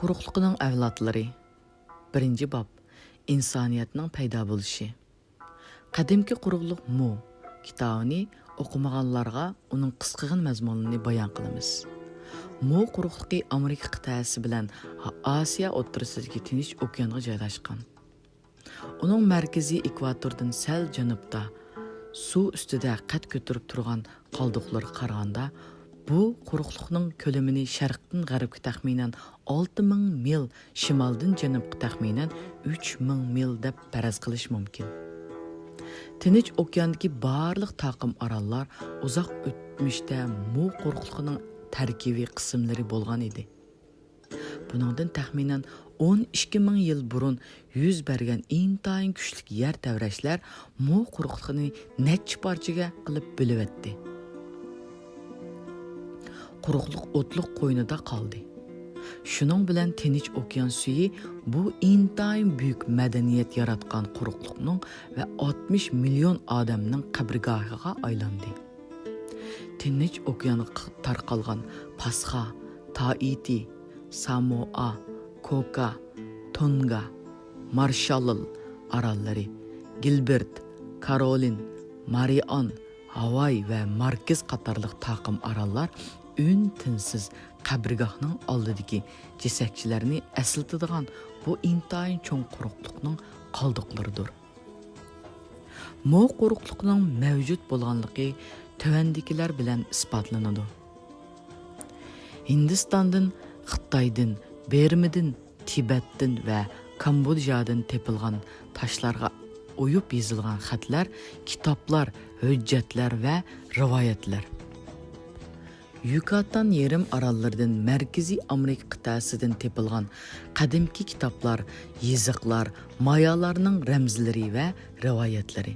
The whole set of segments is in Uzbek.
quruqliqining avlodlari. Birinchi bob. İnsoniyatning paydo bo'lishi. Qadimki quruqliq Mu kitobini o'qimaganlarga uning qisqag'in mazmunini bayon qilamiz. Mu quruqliqi Amerika qit'asi bilan Osiyo o'rtasidagi Tinch okeanga joylashgan. Uning markaziy ekvatordan sal janubda suv ustida qad ko'tarib turgan qoldiqlarga qaraganda bu quruqliqning ko'lamini sharqdan g'arbga taxminan 6000 mil, shimoldan janubga taxminan 3000 mil deb faraz qilish mumkin. Tinch okeandagi barliq taqim orollar uzoq o'tmishda Mu quruqliqining tarkibiy qismlari bo'lgan edi. Buningdan taxminan 12000 yil burun yuz bergan intayin kuchli yer tavrashlar Mu quruqliqini necha parchaga qilib bo'lib o'tdi. Quruqliq o'tliq qo'ynida qoldi. Shuning bilan Tinch okean suyi bu intayin buyuk madaniyat yaratgan quruqliqning va 60 million odamning qabrgohiga aylandi. Tinch okeaniga tarqalgan Pasxa, Tahiti, Samoa, Koka, Tonga, Marshall orollari, Gilbert, Karolin, Marion, Hawaii va Markez qatorliq taqim orollar ün-tinsiz qabrgohning oldidagi jesakchilarni asıltadigan bu intayin cho'ng quruqliqning qoldiqlaridir. Mu quruqliqning mavjud bo'lganligi tovandikilar bilan isbotlanadi. Hindistondan, Xitoydan, Bermidan, Tibetdan va Kambodjadan tepilgan toshlarga o'yib yozilgan xatlar, kitoblar, hujjatlar va rivoyatlar. Yucatan yerim orollaridan Markaziy Amerika qit'asidan tepilgan qadimki kitoblar, yiziqlar, mayalarning ramzlari va rivoyatlari.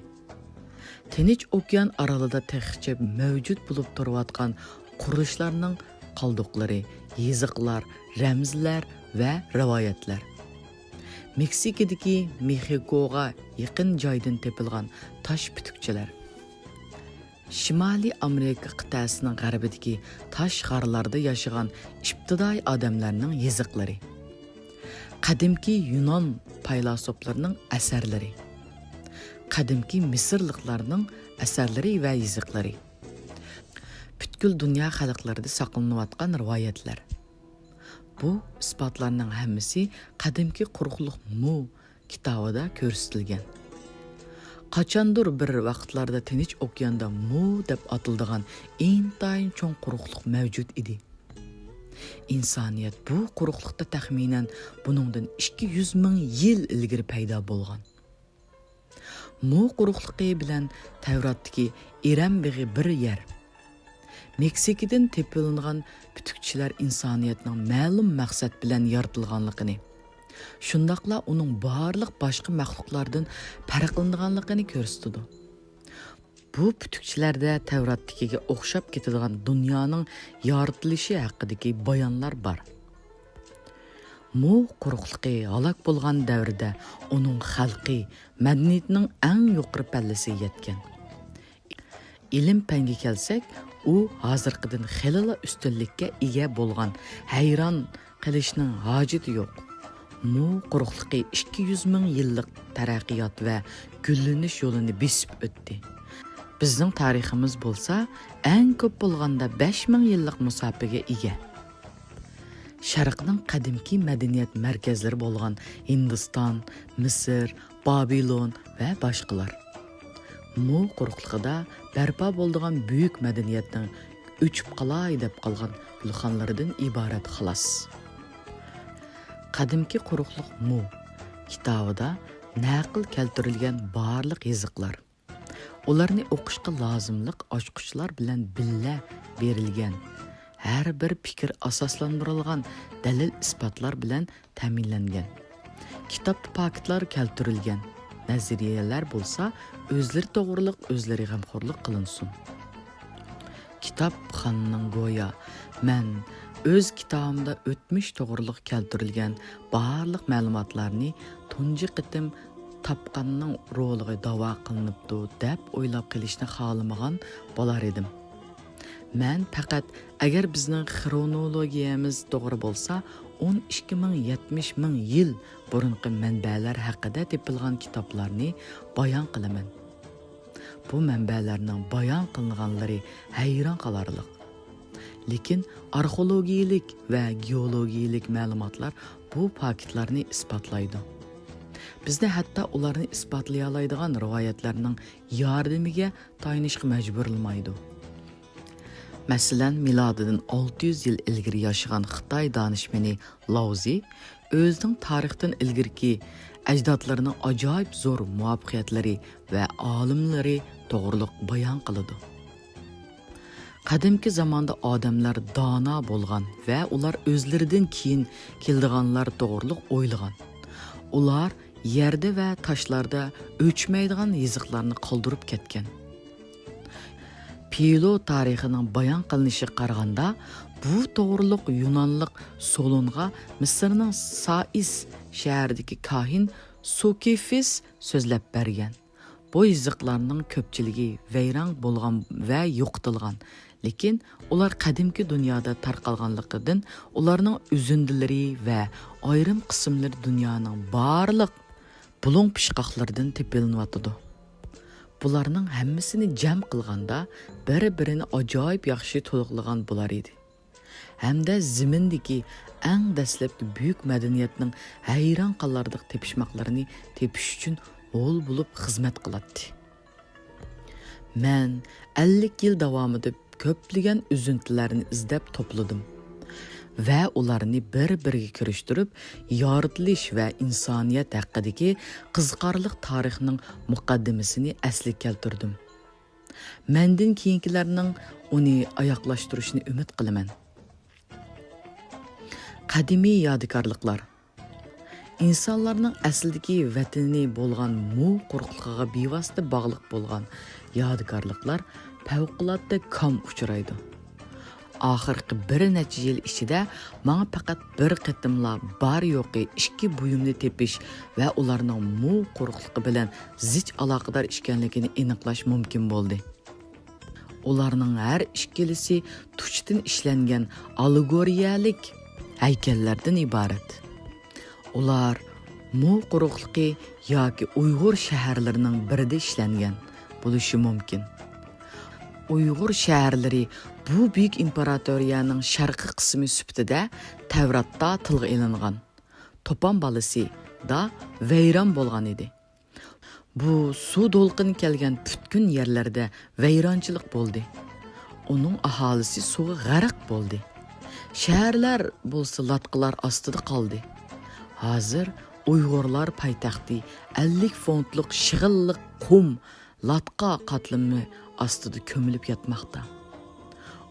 Tinch okean orolida texcha mavjud bo'lib turayotgan qurilishlarning qoldiqlari, yiziqlar, ramzlar va rivoyatlar. Meksikadagi Mexikoga yaqin joydan tepilgan tosh putukchalar. Shimoliy Amerika qit'asining g'arbidagi tosh g'arlarda yashagan ibtidoiy odamlarning yiziqlari. Qadimki Yunon faylasuflarining asarlari. Qadimki Misrliklarning asarlari va yiziqlari. Butkul dunyo xalqlarida saqlanayotgan rivoyatlar. Bu isbotlarning hammasi qadimki quruqliq Mu kitobida ko'rsatilgan. Qachondir bir vaqtlarda Tinch okeanda Mu deb atiladigan intayin cho'ng quruqliq mavjud edi. İnsaniyat bu quruqliqda taxminan buningdan 200 ming yil ilgari paydo bo'lgan. Mu quruqliqi bilan Tavrotdagi Eram big'i bir yer. Meksikadan tepilingan putukchilar insoniyatning ma'lum maqsad bilan yaratilganligini, shundaqla uning barliq boshqa maxluqlardan farqlanganligini ko'rsatadi. Bu putukchilarda Tavrotdagiga o'xshab ketadigan dunyoning yaratilishi haqidagi bayonlar bor. Mu quruqliqi halok bo'lgan davrda uning xalqi madaniyatining eng yuqori pallasiga yetgan. Ilm fanga kelsak, u hozirgidan xilala ustunlikka ega bo'lgan, hayron qilishning hojati yo'q. Mu quruqliqi 200 ming yillik taraqqiyot va gullanish yo'lini besib o'tdi. Bizning tariximiz bo'lsa, eng ko'p bo'lganda 5000 yillik musofaga ega. Sharqning qadimki madaniyat markazlari bo'lgan Hindiston, Misr, Babilon va boshqalar. Mu quruqliqida barpo bo'lgan buyuk madaniyatning o'chib qolay deb qolgan gulxonlaridan iborat xolos. Qadimki quruqliq Mu kitobida naql keltirilgan barliq yiziqlar. Ularni o'qishga lozimliq ochqichlar bilan billa berilgan. Har bir fikr asoslantirilgan dalil isbotlar bilan ta'minlangan. Kitob paketlar keltirilgan. Nazariyalar bo'lsa, o'zlari to'g'riliq, o'zlari g'amxo'rlik qilinsin. Kitob xonning go'yo men o'z kitobimda o'tmish to'g'riliq keltirilgan barliq ma'lumotlarni tunji qitim topqanning ro'liga da'vo qilinibdi deb o'ylab qilishni xohlamagan bo'lar edim. Men faqat agar bizning xronologiyamiz to'g'ri bo'lsa, 12 ming 70 ming yil burunqi manbalar haqida tepilgan kitoblarni bayon qilaman. Bu manbalarning bayon qilinganlari hayron qolarliq. Lekin arxeologiyalik va geologiyalik ma'lumotlar bu faktlarni isbotlaydi. Bizda hatto ularni isbotlay oladigan rivoyatlarning yordamiga tayanishga majburlanmaydi. Masalan, milodidan 600 yil ilgari yashagan Xitoy donishmani Laozi o'zining tarixdan ilgirki ajdodlarining ajoyib zo'r muvaffaqiyatlari va olimlari to'g'riliq bayon qiladi. Qadimki zamonda odamlar dono bo'lgan va ular o'zlaridan keyin keldiganlar to'g'riliq o'ylagan. Ular yerda va toshlarda o'chmaydigan yiziqlarni qoldirib ketgan. Pilo tarixining bayon qilinishiga qaraganda, bu to'g'riliq Yunonlik Solonga Misrning Sais shahridagi kahin Sokifis so'zlab bergan. Bu yiziqlarning ko'pchiligi vayron bo'lgan va yo'qotilgan. Lekin ular qadimki dunyoda tarqalganligidan ularning uzundilari va ayrim qismlari dunyoning barliq bulung pishqoqlaridan tepilinyotidi. Bularning hammasini jam qilganda bir-birini ajoyib yaxshi to'liqlagan bo'lar edi. Hamda zimindagi eng dastlabki buyuk madaniyatning hayron qolardiq tepishmoqlarini tepish uchun yo'l bo'lib xizmat qiladi. Men 50 yil davomida ko'plagan uzuntilarni izlab to'pladim va ularni bir-biriga kirishtirib, yoritilish va insoniyat haqidagi qiziqarli tarixning muqaddimasini asli keltirdim. Mendan keyingilarning uni oyoqlashtirishni umid qilaman. Qadimiy yodikorliklar. İnsanlarning aslidagi vatani bo'lgan mu quruqligiga bevosita bog'liq bo'lgan yodikorliklar favqulodda kam uchraydi. Oxirgi bir necha yil ichida menga faqat bir qitimla bar yo'qi 2 buyumni tepish va ularning mu quruqligi bilan zich aloqador ekanligini aniqlash mumkin bo'ldi. Ularning har ikkilisi tuchdan ishlangan allegoriyalik haykallardan iborat. Ular mu quruqligi yoki Uyg'ur shaharlarining birida ishlangan bo'lishi mumkin. Uyg'ur shaharlari bu buyuk imperatoriyaning sharqiy qismi sifatida Tavratda tilga ilingan. To'pon balasi da vayron bo'lgan edi. Bu suv to'lqini kelgan butkun yerlarda vayronchilik bo'ldi. Uning aholisi suvga g'arq bo'ldi. Shaharlar bo'lsa latqalar ostida qoldi. Hozir Uyg'urlar poytaxti 50 funtlik shig'illiq qum latqa qatlami ostida ko'milib yotmoqda.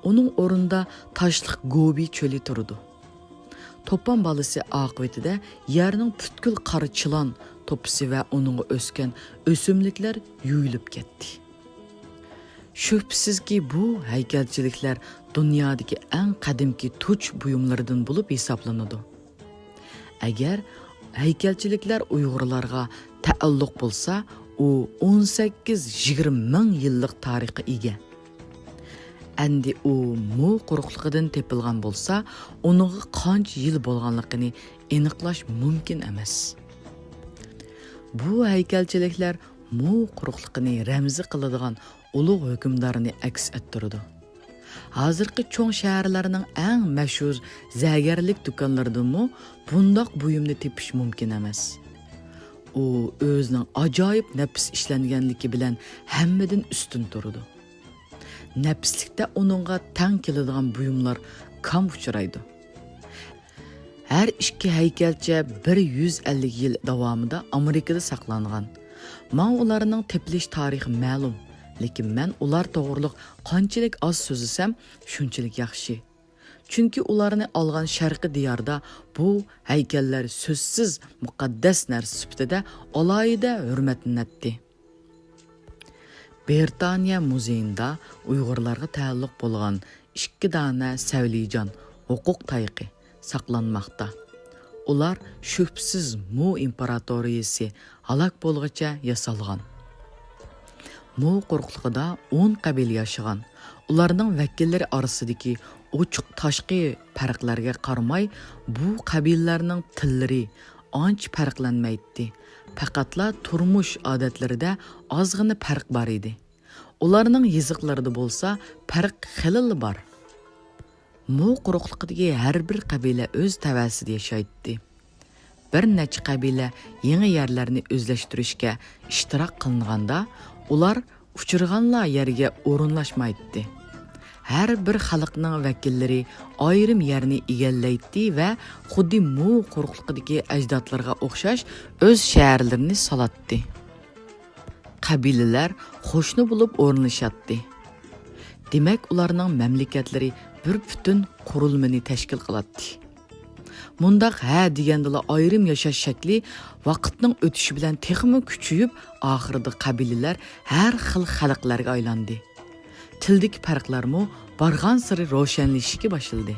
Uning o'rnida toshliq Gobi cho'li turdi. To'pon balasi oqibatida yerning butkul qora chilon to'pisi va uningga o'sgan o'simliklar yuyilib ketdi. Shubsizki bu haykalchiliklar dunyodagi eng qadimki tuch buyumlaridan bo'lib hisoblanadi. Agar haykalchiliklar Uyg'urlarga taalluq bo'lsa, u 18-20 ming yillik tarixga ega. Endi u mu quruqligidan tepilgan bo'lsa, uningga qancha yil bo'lganligini aniqlash mumkin emas. Bu haykalchiliklar mu quruqligini ramzi qiladigan ulug' hukmdorni aks ettirdi. Hozirgi cho'ng shaharlarning eng mashhur zagarlik do'konlaridanmi bundoq buyumni tepish mumkin emas. U o'zining ajoyib nafs ishlanganligi bilan hammadan ustun turdi. Nafslikda uningga tang keladigan buyumlar kam uchraydi. Har ikki haykalcha 150 yil davomida Amerikada saqlangan. Men ularning tepilish tarixi ma'lum, lekin men ular to'g'riliq qanchalik oz so'zlasam, shunchalik yaxshi. Chunki ularni olgan sharqi diyorda bu haykallar so'zsiz muqaddas narsa sifatida alohida hurmatlanadi. Britaniya muzeyida Uyg'urlarga taalluq bo'lgan 2 dona savlijon huquq tayiqi saqlanmoqda. Ular shubsiz Mu imperatoriyasi halok bo'lguncha yasalgan. Mu quruqligida 10 qabila yashagan. Ularning vakillari orasidagi ochiq tashqi farqlarga qaramay, bu qabilalarning tillari ancha farqlanmaydi. Faqatla turmush odatlarida ozgina farq bor edi. Ularning yiziqlarida bo'lsa, farq xilli bor. Mu quruqliqidagi har bir qabila o'z tavasida yashaydi. Bir necha qabila yangi yerlarni o'zlashtirishga ishtirok qilganda, ular uchirganlar yerga o'rinlashmaydi. Har bir xalqning vakillari ayrim yerni egallaydi va xuddi mu quruqliqidagi ajdodlarga o'xshash o'z shaharlarini solatdi. Qabilalar qo'shni bo'lib o'rnashadi. Demak, ularning mamlakatlari bir butun qurilmani tashkil qiladi. Mundaq degandala ayrim yashash shakli vaqtning o'tishi bilan texmi kuchayib, oxirida qabilalar har xil xalqlarga aylandi. Tildagi farqlarmi bargan sari ro'shanlashishga boshladi.